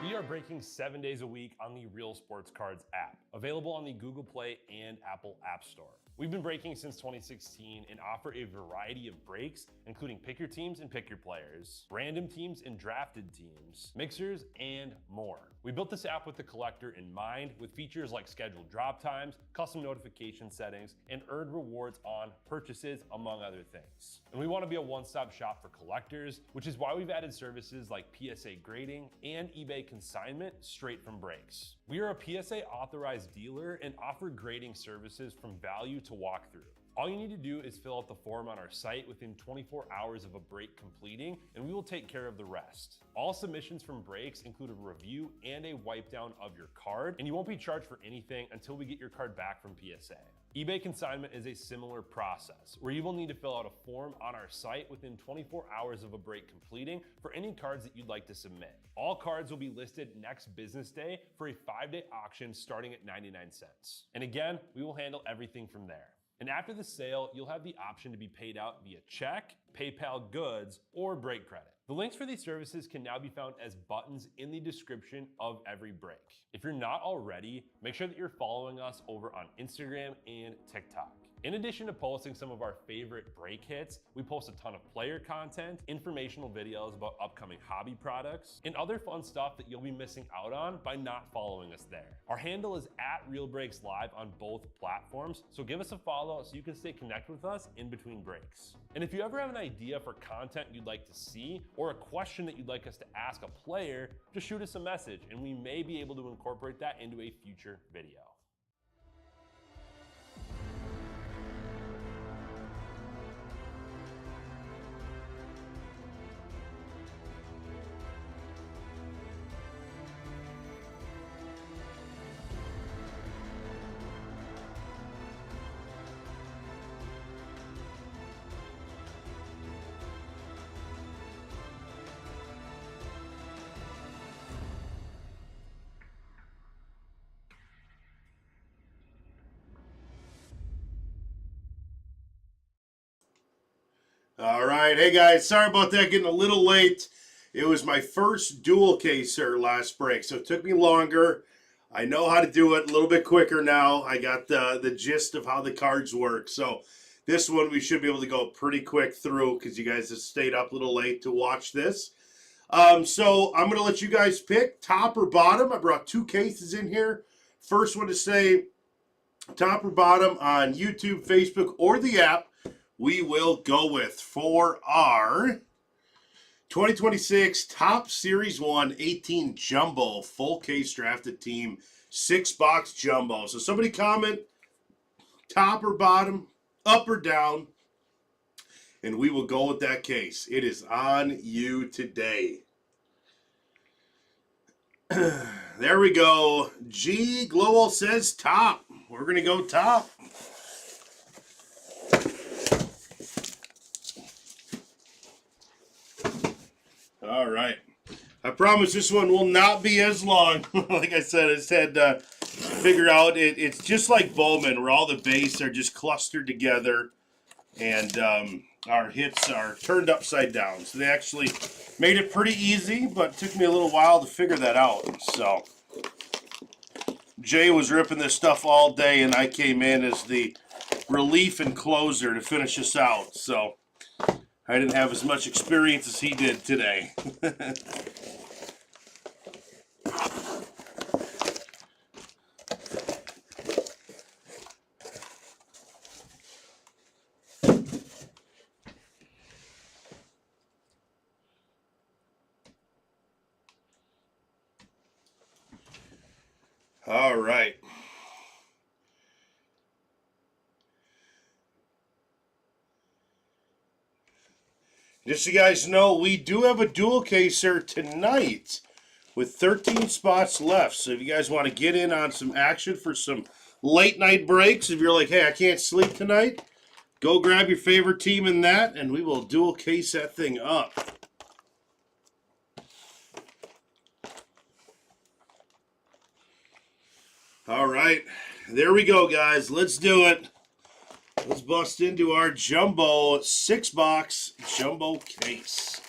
We are breaking 7 days a week on the Real Sports Cards app, available on the Google Play and Apple App Store. We've been breaking since 2016 and offer a variety of breaks, including pick your teams and pick your players, random teams and drafted teams, mixers, and more. We built this app with the collector in mind, with features like scheduled drop times, custom notification settings, and earned rewards on purchases, among other things. And we want to be a one-stop shop for collectors, which is why we've added services like PSA grading and eBay consignment straight from breaks. We are a PSA authorized dealer and offer grading services from value to walkthrough. All you need to do is fill out the form on our site within 24 hours of a break completing, and we will take care of the rest. All submissions from breaks include a review and a wipe down of your card, and you won't be charged for anything until we get your card back from PSA. eBay consignment is a similar process, where you will need to fill out a form on our site within 24 hours of a break completing for any cards that you'd like to submit. All cards will be listed next business day for a 5-day auction starting at 99 cents. And again, we will handle everything from there. And after the sale, you'll have the option to be paid out via check, PayPal goods, or break credit. The links for these services can now be found as buttons in the description of every break. If you're not already, make sure that you're following us over on Instagram and TikTok. In addition to posting some of our favorite break hits, we post a ton of player content, informational videos about upcoming hobby products, and other fun stuff that you'll be missing out on by not following us there. Our handle is @RealBreaksLive on both platforms, so give us a follow so you can stay connected with us in between breaks. And if you ever have an idea for content you'd like to see, or a question that you'd like us to ask a player, just shoot us a message and we may be able to incorporate that into a future video. All right. Hey, guys. Sorry about that, getting a little late. It was my first dual caser last break, so it took me longer. I know how to do it a little bit quicker now. I got the gist of how the cards work. So this one we should be able to go pretty quick through because you guys have stayed up a little late to watch this. So I'm going to let you guys pick top or bottom. I brought 2 cases in here. First one to say top or bottom on YouTube, Facebook, or the app, we will go with for our 2026 Top Series 1 18 Jumbo full case drafted team 6-box jumbo. So somebody comment top or bottom, up or down, and we will go with that case. It is on you today. There we go. G Global says top. We're going to go top. All right. I promise this one will not be as long. Like I said, I just had to figure out it's just like Bowman, where all the base are just clustered together and our hits are turned upside down. So they actually made it pretty easy, but it took me a little while to figure that out. So Jay was ripping this stuff all day, and I came in as the relief and closer to finish us out. So I didn't have as much experience as he did today. All right. Just so you guys know, we do have a dual caser tonight with 13 spots left. So if you guys want to get in on some action for some late night breaks, if you're like, hey, I can't sleep tonight, go grab your favorite team in that, and we will dual case that thing up. All right, there we go, guys. Let's do it. Let's bust into our jumbo 6-box jumbo case.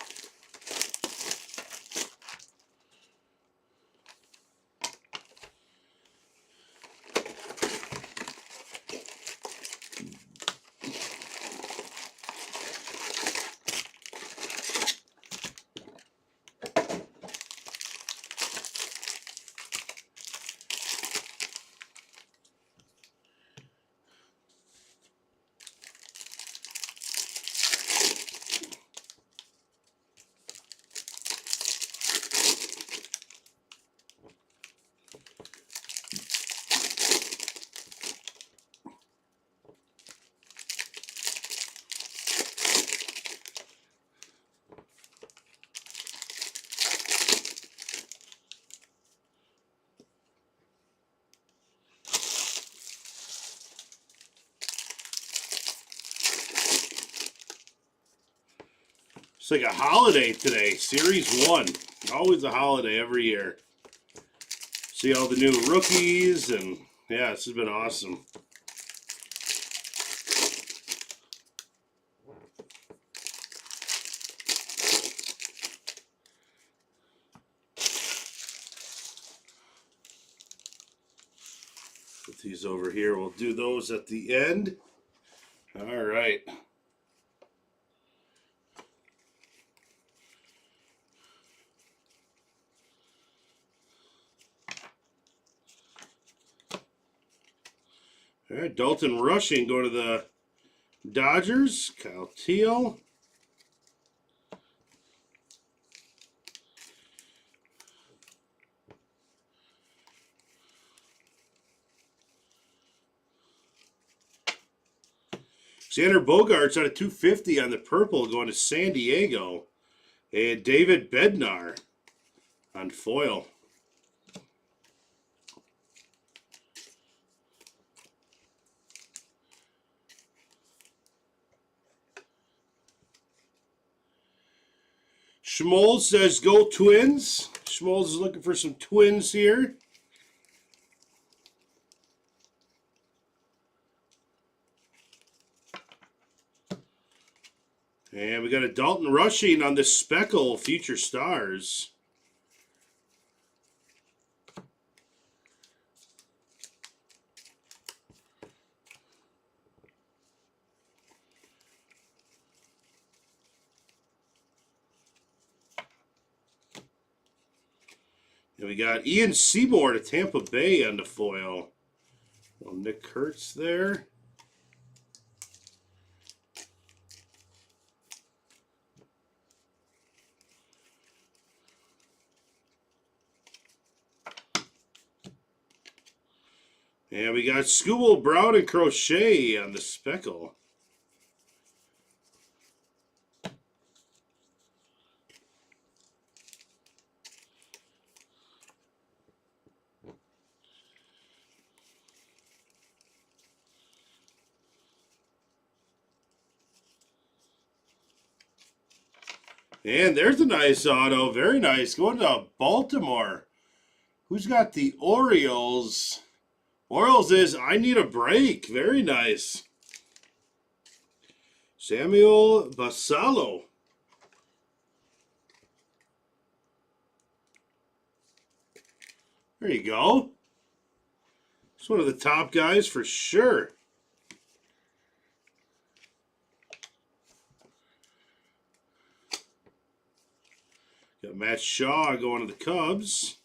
It's like a holiday today. Series 1. Always a holiday every year. See all the new rookies, and yeah, this has been awesome. Put these over here. We'll do those at the end. All right. All right, Dalton Rushing going to the Dodgers. Kyle Teal. Xander Bogaerts out of 250 on the purple going to San Diego. And David Bednar on foil. Schmolz says go Twins. Schmolz is looking for some Twins here. And we got a Dalton Rushing on the Speckle Future Stars. And we got Ian Seymour to Tampa Bay on the foil. Well, Nick Kurtz there. And we got Skubal, Brown, and Crochet on the Speckle. And there's a nice auto. Very nice. Going to Baltimore. Who's got the Orioles? Orioles is I Need a Break. Very nice. Samuel Basallo. There you go. It's one of the top guys for sure. Got Matt Shaw going to the Cubs.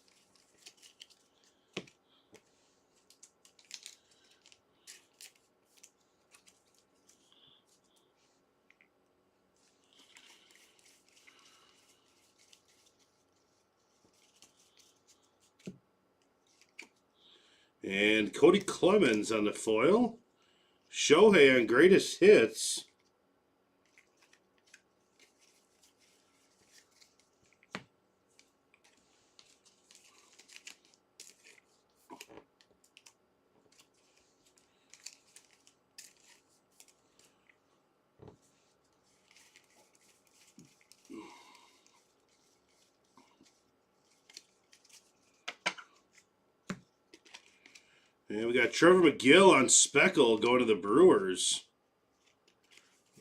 And Cody Clemens on the foil. Shohei on greatest hits. And we got Trevor McGill on Speckle going to the Brewers.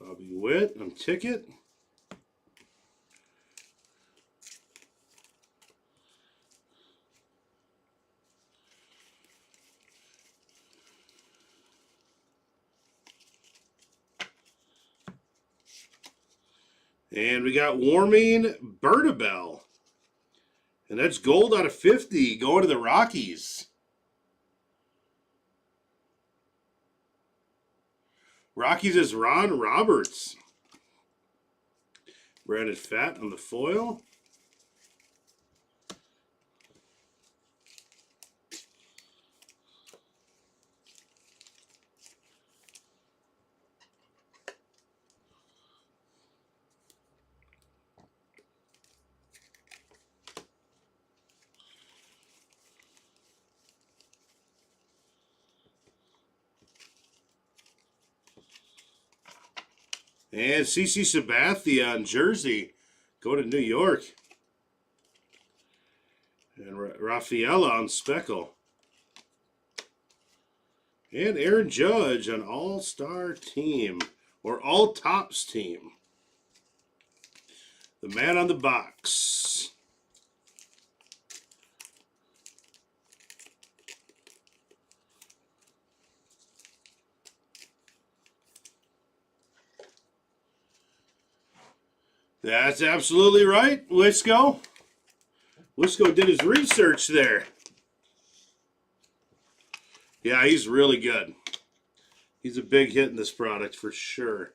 Bobby Witt on Ticket. And we got Warming Bertabel. And that's gold out of 50 going to the Rockies. Rockies is Ron Roberts. Brandon Pfaadt on the foil. And CC Sabathia on jersey. Go to New York. And Rafaela on Speckle. And Aaron Judge on All-Star Team. Or All-Tops Team. The man on the box. That's absolutely right, Wisco. Wisco did his research there. Yeah, he's really good. He's a big hit in this product for sure.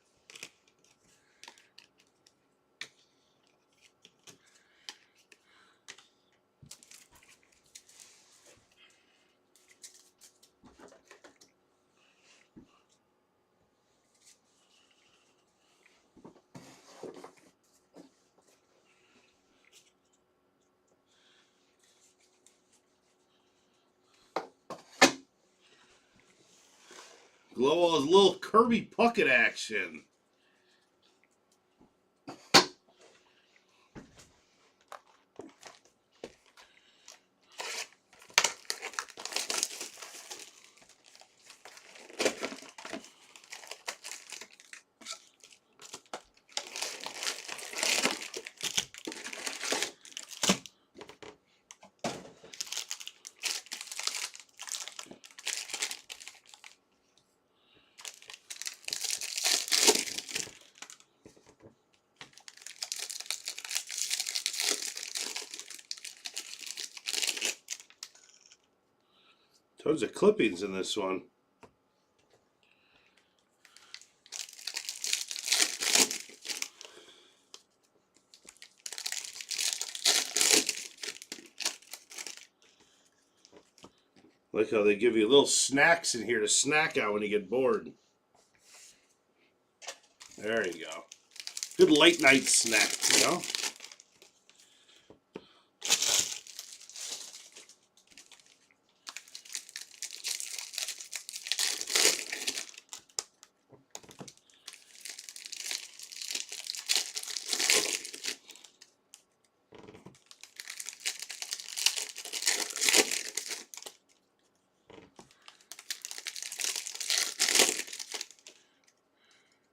Glowall's little Kirby Puckett action. Tons of clippings in this one. Like how they give you little snacks in here to snack on when you get bored. There you go. Good late night snack, you know?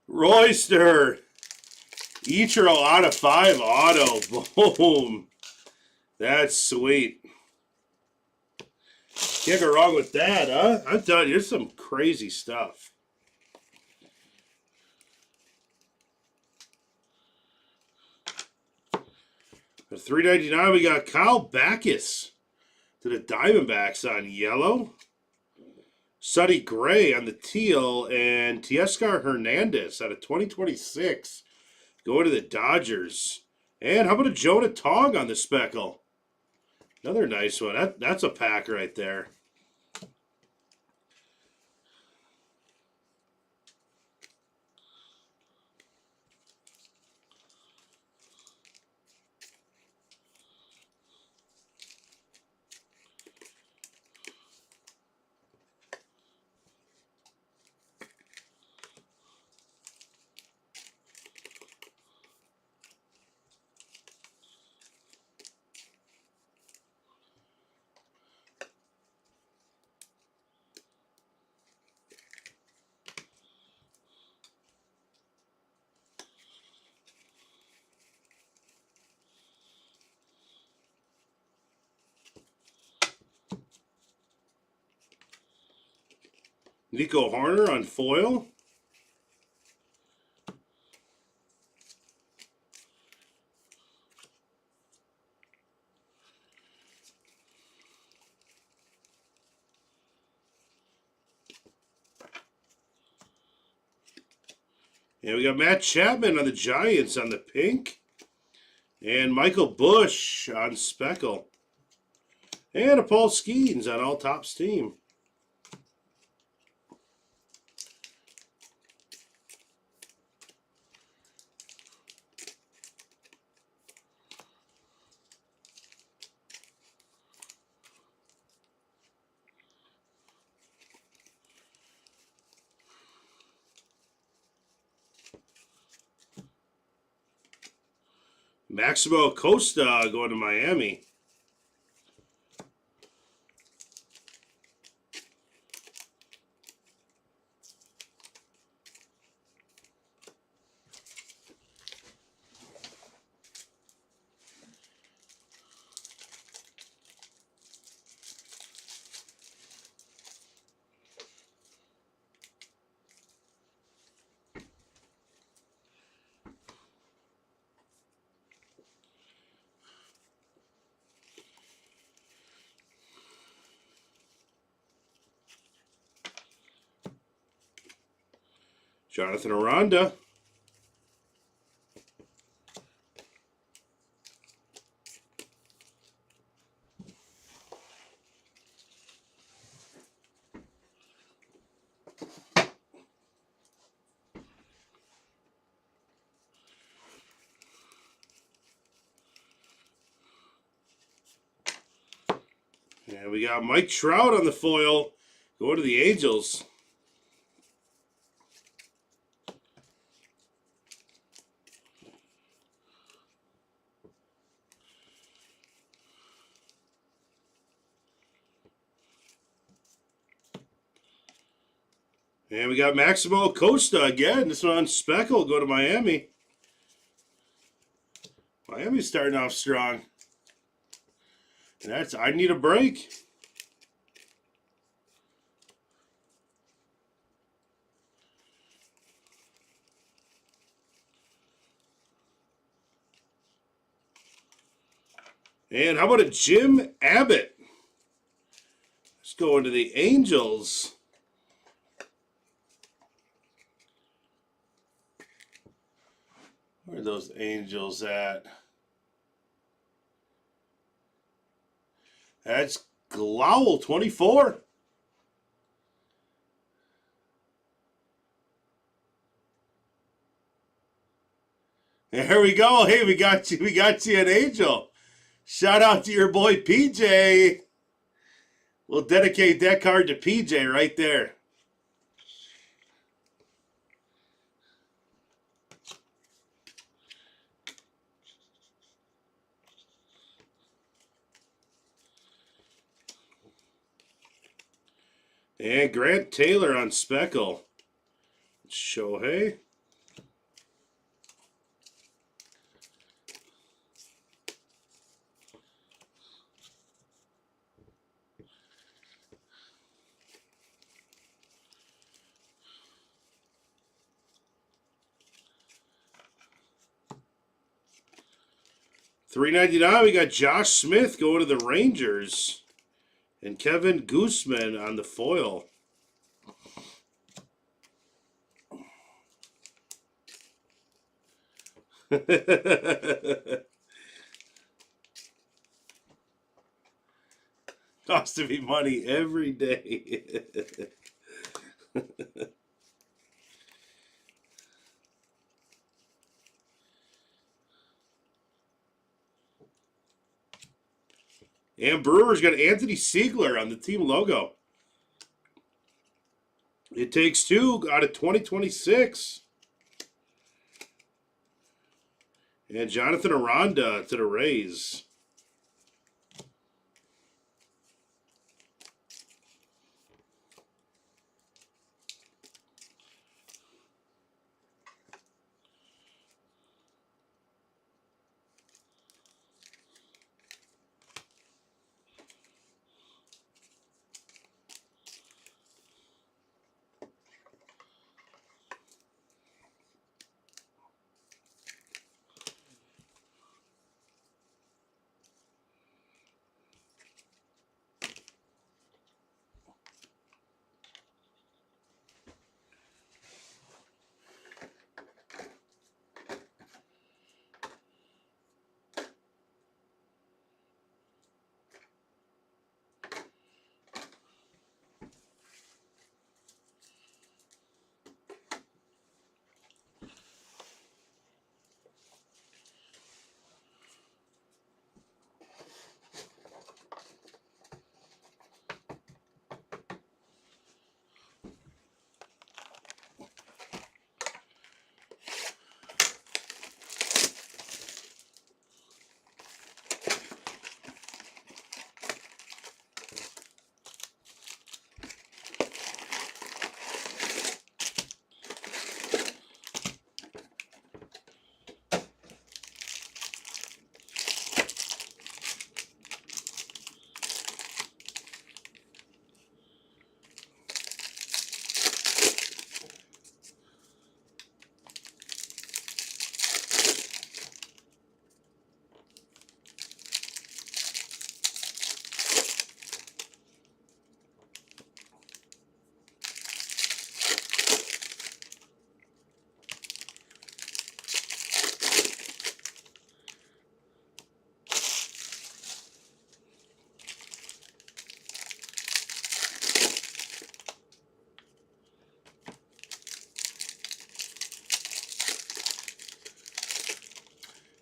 Royster. Ichiro out of 5 auto. Boom. That's sweet. Can't go wrong with that, huh? I'm telling you, there's some crazy stuff. For $3.99, we got Kyle Backus to the Diamondbacks on yellow. Sonny Gray on the teal, and Teoscar Hernandez out of 2026 going to the Dodgers. And how about a Jonah Tong on the speckle? Another nice one. That's a pack right there. Nico Hoerner on foil. And we got Matt Chapman on the Giants on the pink. And Michael Busch on speckle. And a Paul Skeens on All Tops Team. Maximo Costa going to Miami. Jonathan Aranda. And we got Mike Trout on the foil. Going to the Angels. And we got Maximo Costa again. This one on Speckle. Go to Miami. Miami's starting off strong. And I need a break. And how about a Jim Abbott? Let's go into the Angels. Where are those Angels at? That's Glowell, 24. There we go. Hey, we got you. We got you an Angel. Shout out to your boy PJ. We'll dedicate that card to PJ right there. And Grant Taylor on Speckle. Shohei. $3.99. We got Josh Smith going to the Rangers. And Kevin Gooseman on the foil. Costing me money every day. And Brewers got Anthony Siegler on the team logo. It takes two out of 2026. And Jonathan Aranda to the Rays.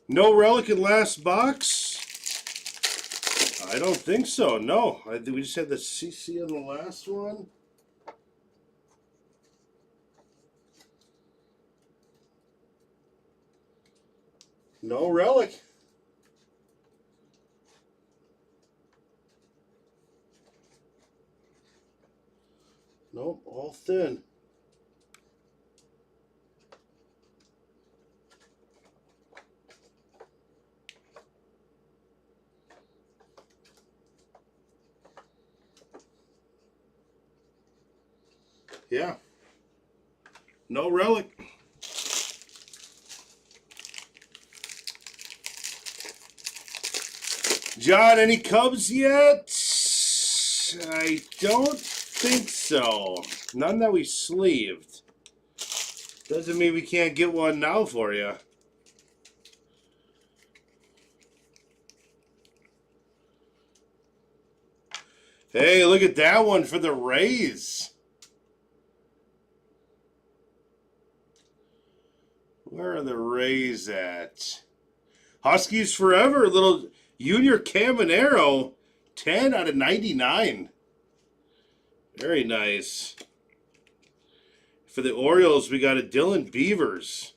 No relic in last box? I don't think so. No. I think we just had the CC on the last one. No relic. Nope, all thin. Yeah. No relic. John, any Cubs yet? I don't think so. None that we sleeved. Doesn't mean we can't get one now for you. Hey, look at that one for the Rays. Where are the Rays at? Huskies forever. Little Junior Caminero. 10 out of 99. Very nice. For the Orioles, we got a Dylan Beavers.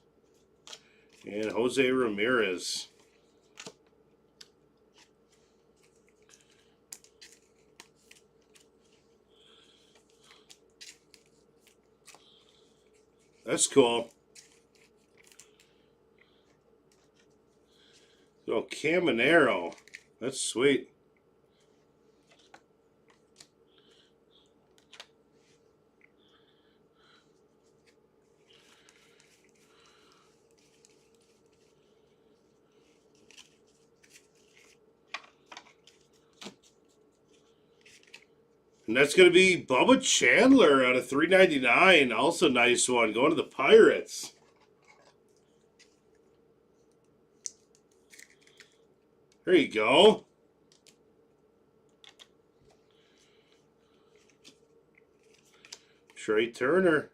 And Jose Ramirez. That's cool. So Caminero. That's sweet. And that's going to be Bubba Chandler out of 399. Also nice one. Going to the Pirates. There you go. Trey Turner.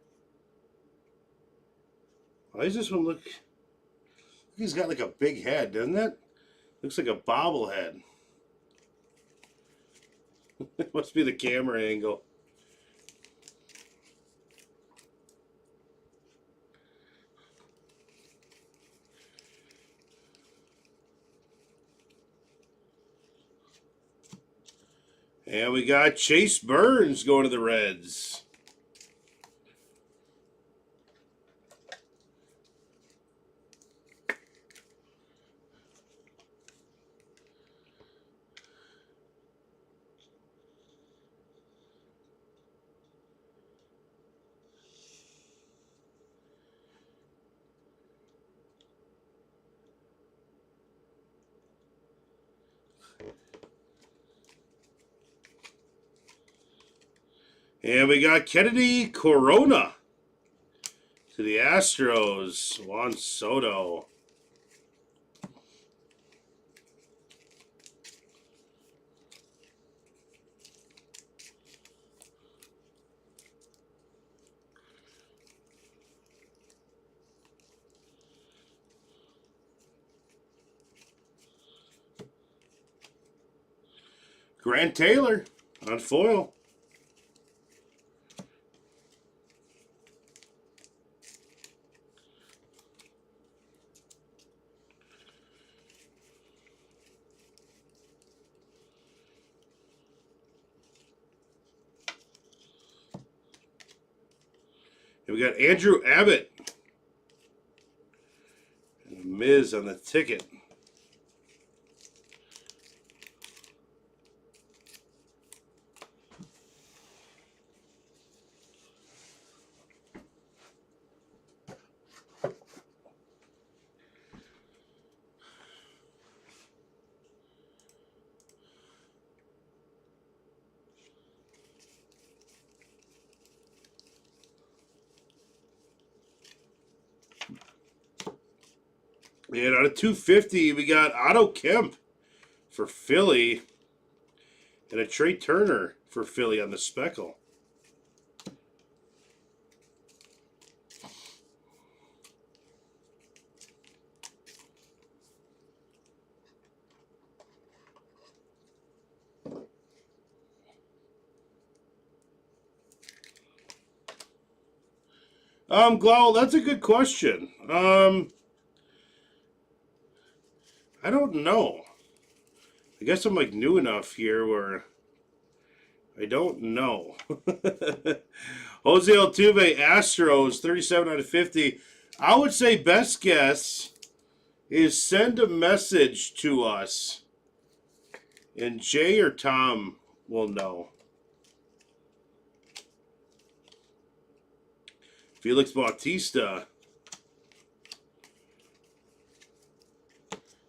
Why does this one look... He's got like a big head, doesn't it? Looks like a bobblehead. It must be the camera angle. And we got Chase Burns going to the Reds. And we got Kennedy Corona to the Astros. Juan Soto. Grant Taylor on foil. And we got Andrew Abbott. And Miz on the ticket. And out of 250, we got Otto Kemp for Philly. And a Trey Turner for Philly on the speckle. Glau, that's a good question. I don't know. I guess I'm like new enough here where I don't know. Jose Altuve, Astros, 37 out of 50. I would say best guess is send a message to us, and Jay or Tom will know. Felix Bautista.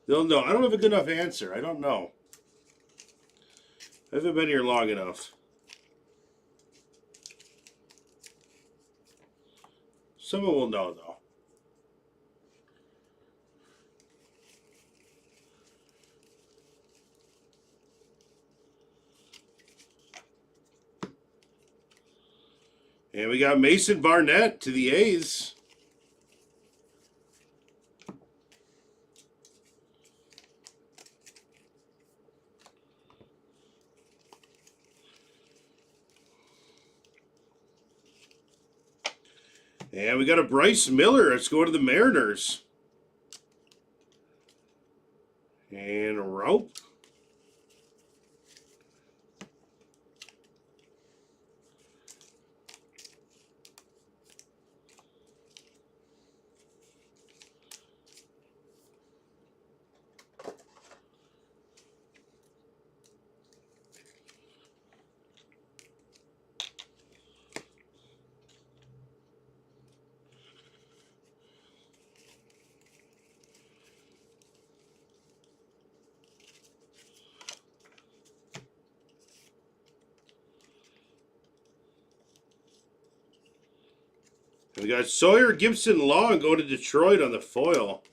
They'll know. I don't have a good enough answer. I don't know. I haven't been here long enough. Someone will know, though. And we got Mason Barnett to the A's. And we got a Bryce Miller. Let's go to the Mariners. And a rope. We got Sawyer Gibson Long going to Detroit on the foil.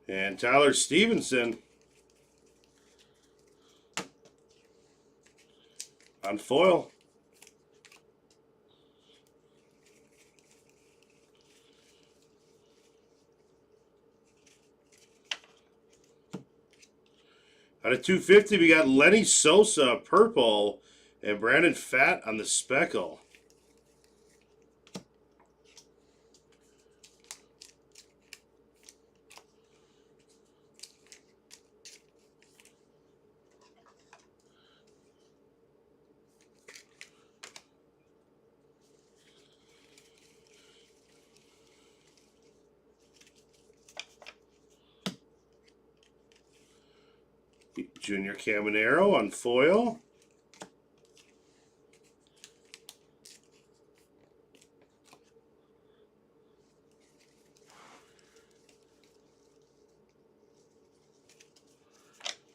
And Tyler Stevenson on foil. Out of 250, we got Lenny Sosa, purple, and Brandon Pfaadt on the speckle. Junior Caminero on foil.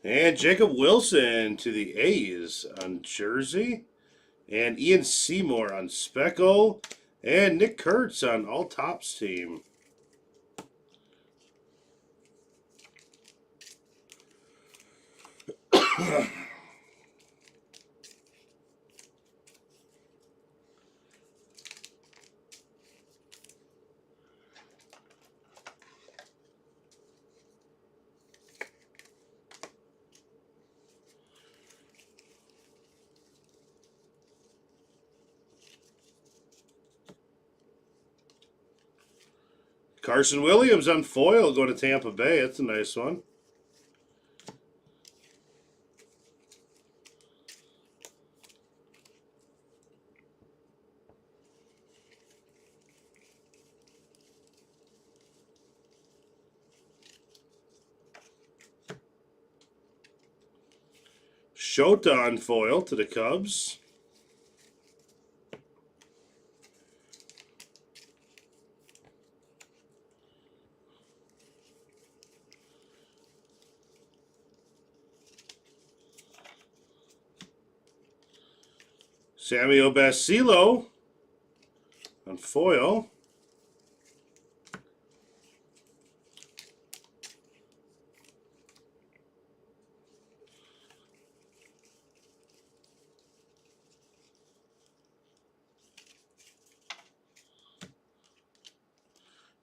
And Jacob Wilson to the A's on jersey. And Ian Seymour on Speckle. And Nick Kurtz on All Tops team. Carson Williams on foil going to Tampa Bay. That's a nice one. Shota on foil to the Cubs. Samuel Basillo on foil.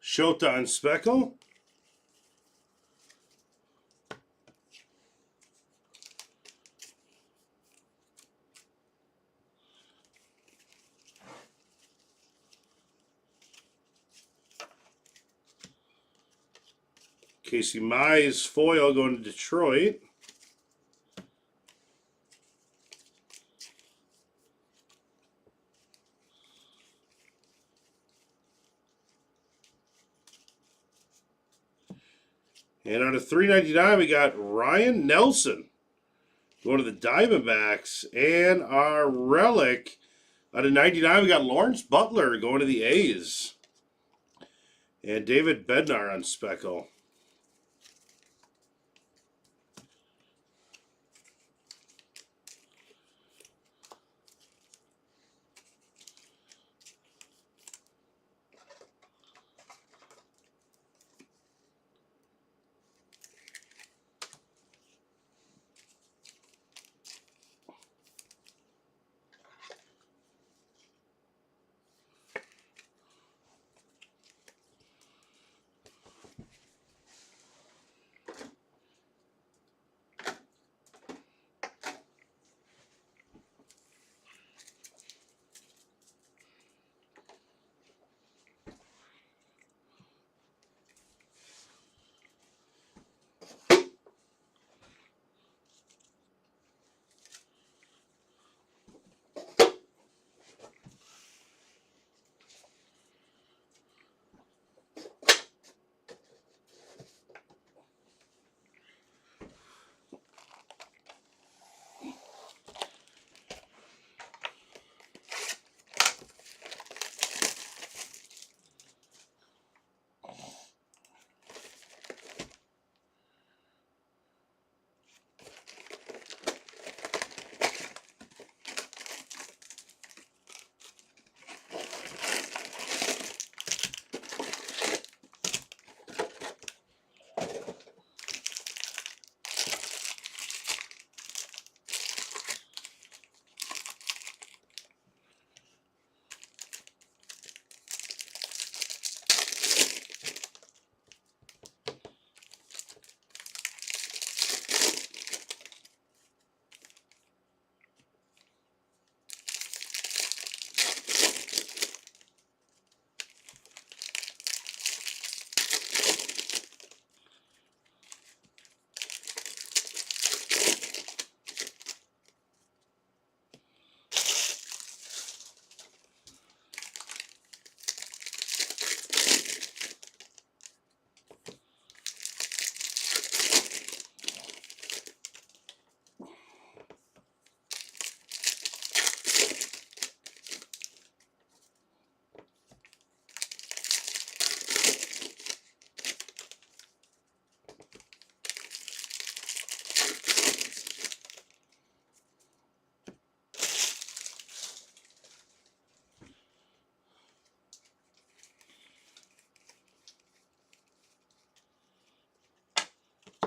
Shota on Speckle. Casey Mize foil going to Detroit. And out of 399, we got Ryan Nelson going to the Diamondbacks. And our relic out of 99, we got Lawrence Butler going to the A's. And David Bednar on Speckle.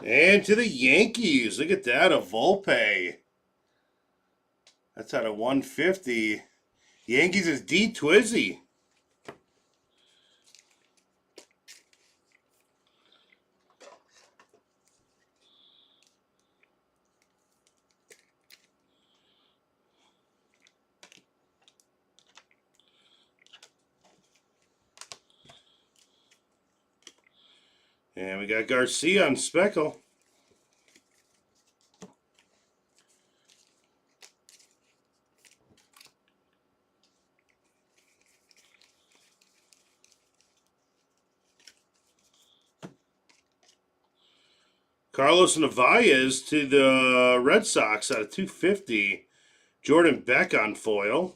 And to the Yankees. Look at that, a Volpe. That's out of 150. Yankees is D Twizzy. And we got Garcia on Speckle. Carlos Narvaez to the Red Sox out of 250. Jordan Beck on foil.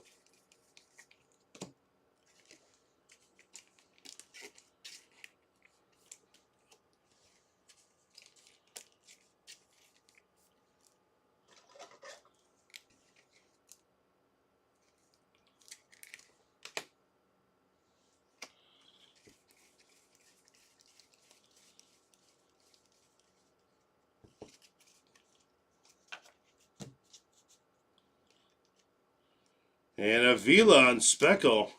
And Avila on Speckle.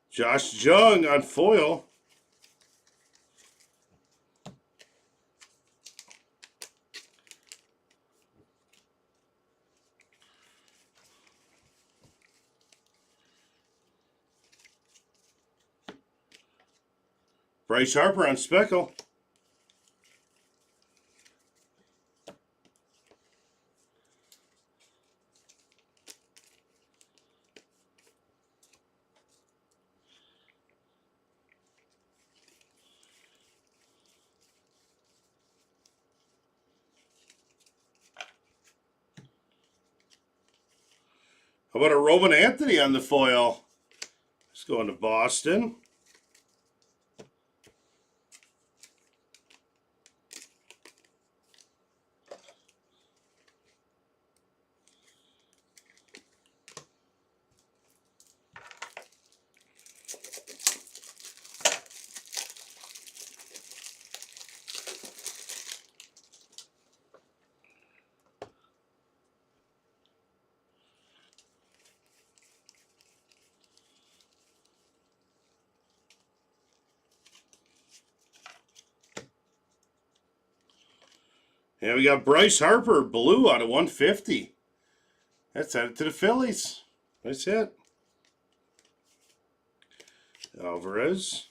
Josh Jung on foil. Bryce Harper on Speckle. How about a Roman Anthony on the foil? Let's go into Boston. And we got Bryce Harper, blue out of 150. That's headed to the Phillies. Nice hit. Alvarez.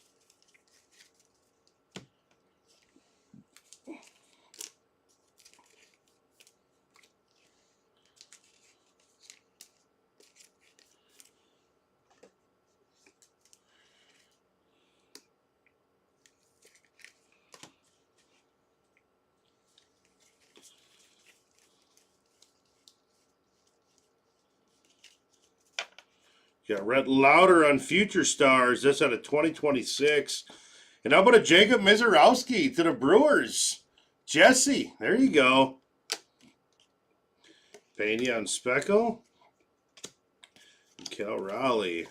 Got Rhett Lauder on Future Stars. That's out of 2026. And how about a Jacob Mizorowski to the Brewers? Jesse, there you go. Pena on Speckle. Cal Raleigh.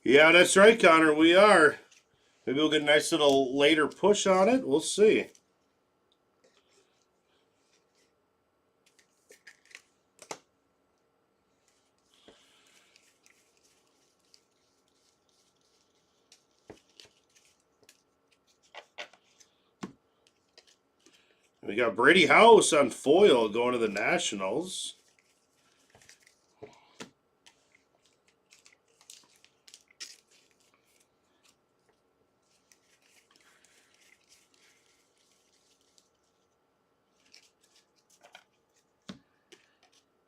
Yeah, that's right, Connor. We are. Maybe we'll get a nice little later push on it. We'll see. We got Brady House on foil going to the Nationals.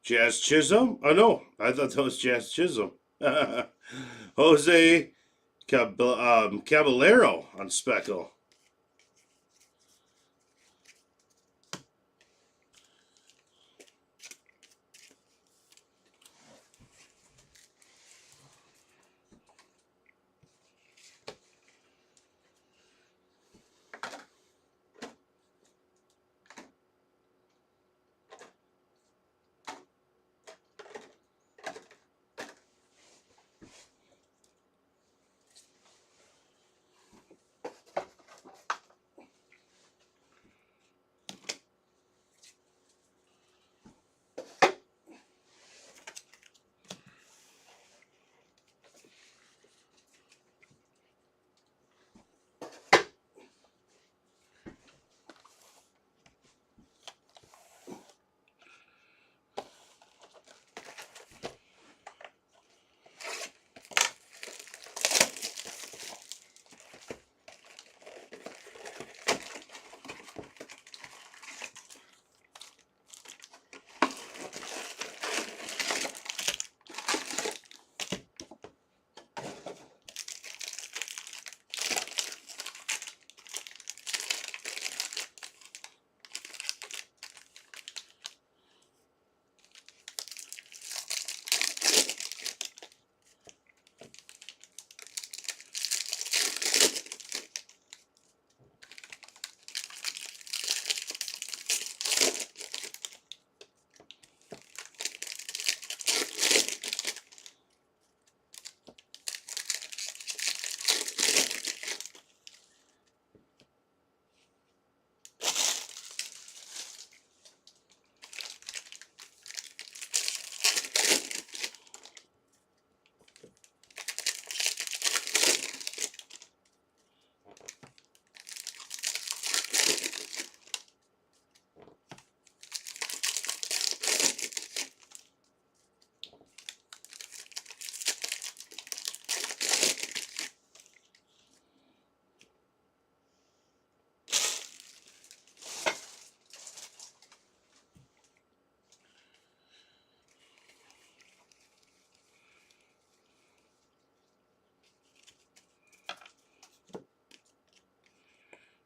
Jazz Chisholm? Oh, no. I thought that was Jazz Chisholm. Jose Caballero on Speckle.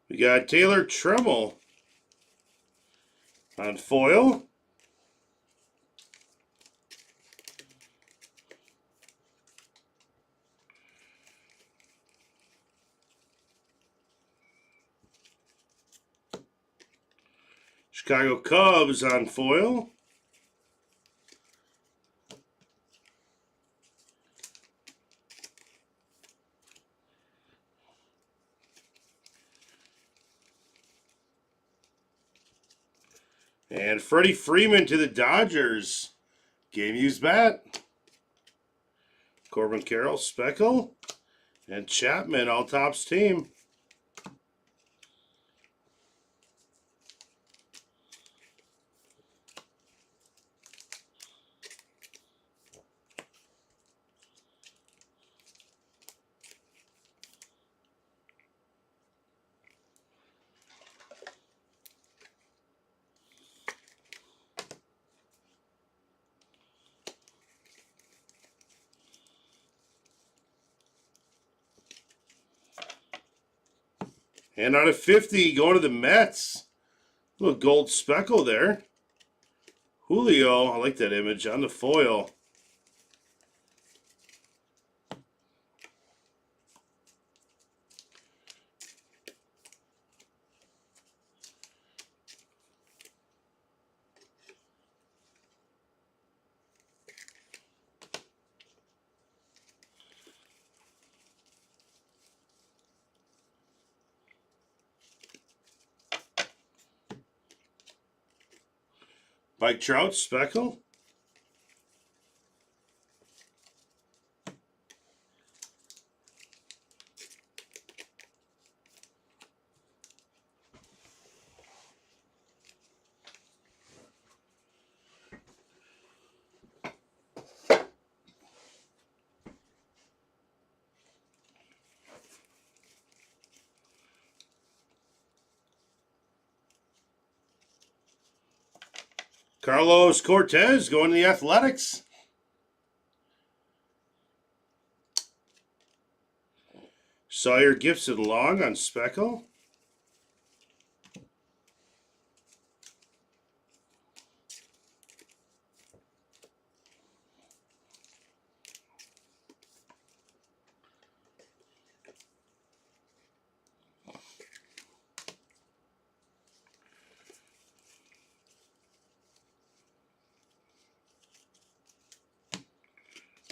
We got Taylor Tremmel on foil. Chicago Cubs on foil. And Freddie Freeman to the Dodgers. Game used bat. Corbin Carroll, Speckle, and Chapman, all tops team. And out of 50, going to the Mets. Little gold speckle there. Julio, I like that image on the foil. Mike Trout, speckle. Carlos Cortez going to the Athletics. Sawyer Gibson long on Speckle.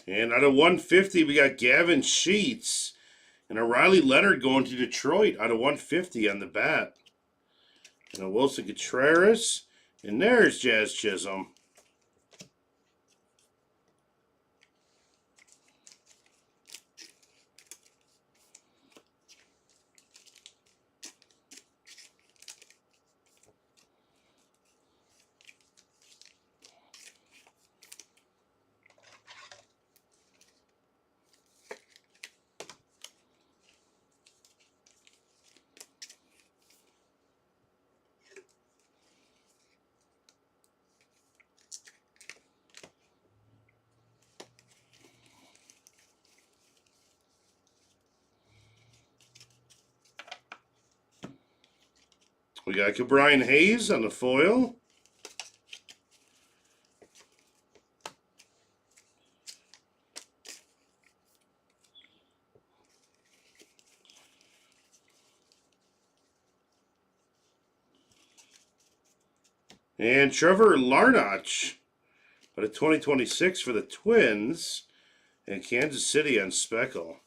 And out of 150, we got Gavin Sheets and a Riley Leonard going to Detroit out of 150 on the bat. And a Wilson Contreras. And there's Jazz Chisholm. We got Brian Hayes on the foil. And Trevor Larnach out of 2026 for the Twins and Kansas City on Speckle.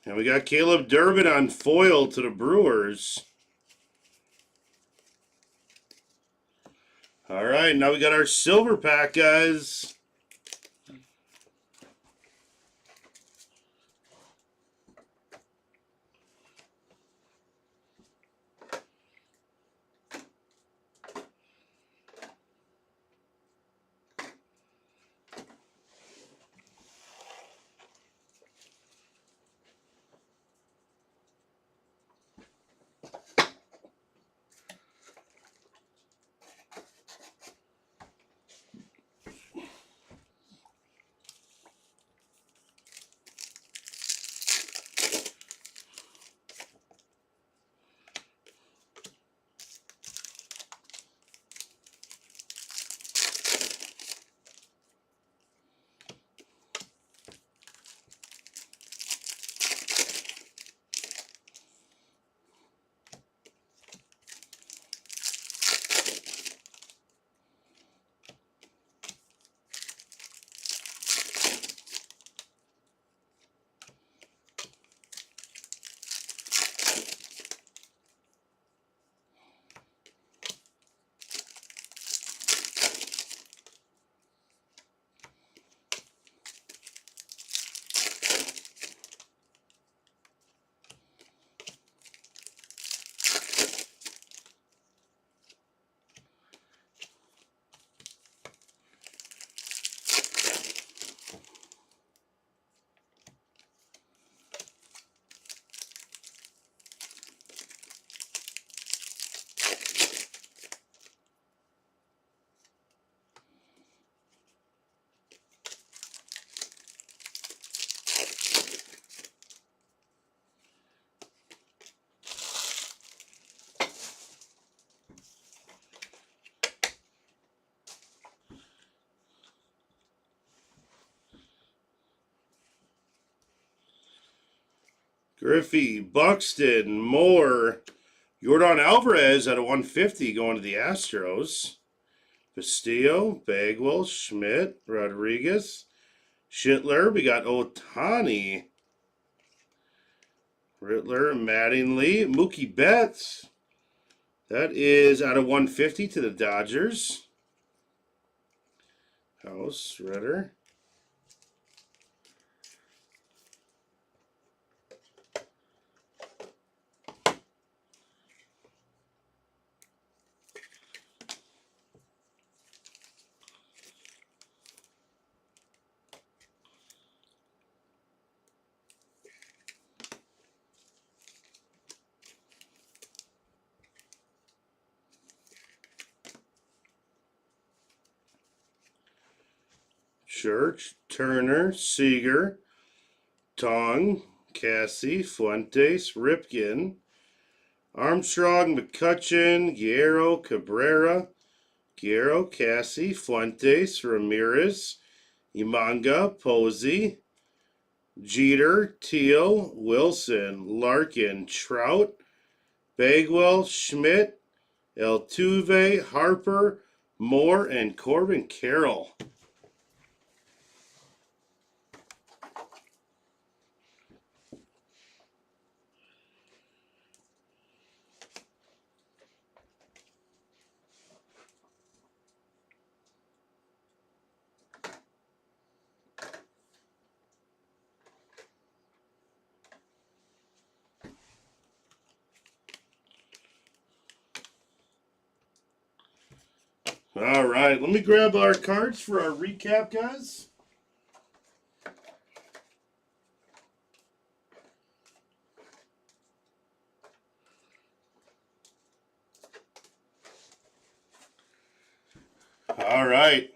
And we got Caleb Durbin on foil to the Brewers. All right, now we got our silver pack, guys. Griffey, Buxton, Moore, Yordan Alvarez at a 150 going to the Astros. Castillo, Bagwell, Schmidt, Rodriguez, Schittler. We got Otani, Rittler, Mattingly, Mookie Betts. That is out of 150 to the Dodgers. House, Ritter. Church, Turner, Seager, Tong, Cassie, Fuentes, Ripken, Armstrong, McCutcheon, Guerrero, Cabrera, Guerrero, Cassie, Fuentes, Ramirez, Imanga, Posey, Jeter, Teal, Wilson, Larkin, Trout, Bagwell, Schmidt, Altuve, Harper, Moore, and Corbin Carroll. All right, let me grab our cards for our recap, guys. All right.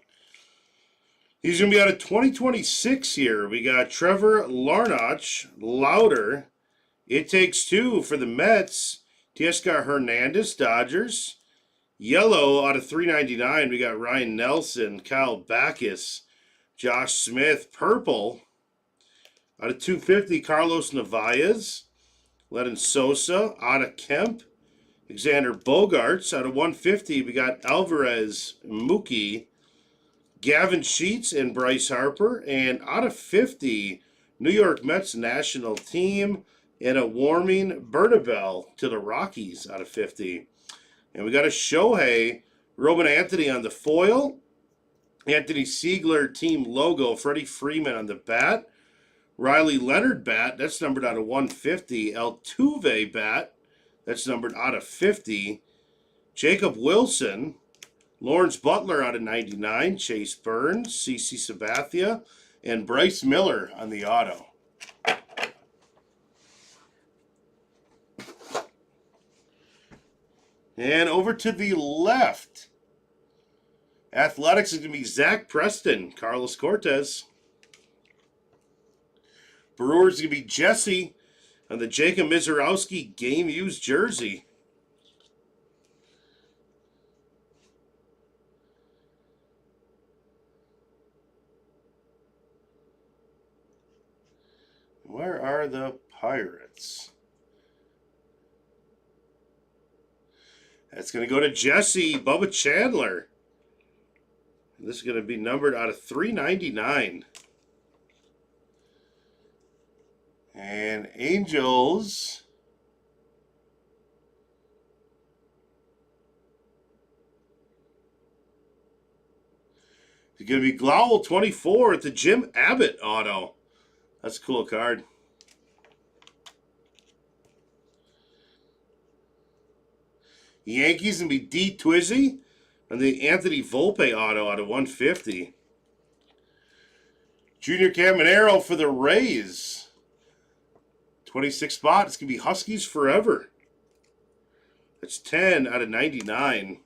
He's going to be out of 2026 here. We got Trevor Larnach, Louder. It Takes Two for the Mets. Teoscar Hernandez, Dodgers. Yellow out of 399, we got Ryan Nelson, Kyle Backus, Josh Smith. Purple out of 250, Carlos Navarez, Lennon Sosa. Out of Kemp, Xander Bogaerts. Out of 150, we got Alvarez, Mookie, Gavin Sheets, and Bryce Harper. And out of 50, New York Mets national team, and a warming Bernabel to the Rockies out of 50. And we got a Shohei, Roman Anthony on the foil, Anthony Siegler team logo, Freddie Freeman on the bat, Riley Leonard bat, that's numbered out of 150, Altuve bat, that's numbered out of 50, Jacob Wilson, Lawrence Butler out of 99, Chase Burns, CC Sabathia, and Bryce Miller on the auto. And over to the left, Athletics is going to be Zach Preston, Carlos Cortez. Brewers is going to be Jesse on the Jacob Mizorowski game used jersey. Where are the Pirates? That's going to go to Jesse, Bubba Chandler. This is going to be numbered out of 399. And Angels. It's going to be Glowell 24 at the Jim Abbott auto. That's a cool card. Yankees going to be D. Twizzy and the Anthony Volpe auto out of 150. Junior Caminero for the Rays. 26 spot. It's going to be Huskies forever. That's 10 out of 99.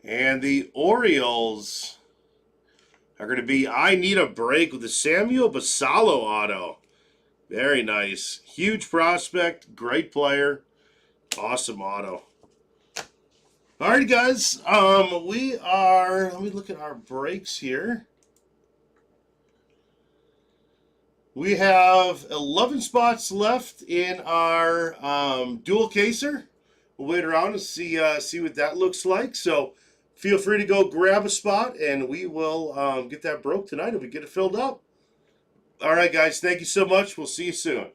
And the Orioles are going to be I Need a Break with the Samuel Basallo auto. Very nice. Huge prospect. Great player. Awesome auto. All right, guys. Let me look at our breaks here. We have 11 spots left in our dual caser. We'll wait around and see what that looks like. So feel free to go grab a spot, and we will get that broke tonight if we get it filled up. All right, guys. Thank you so much. We'll see you soon.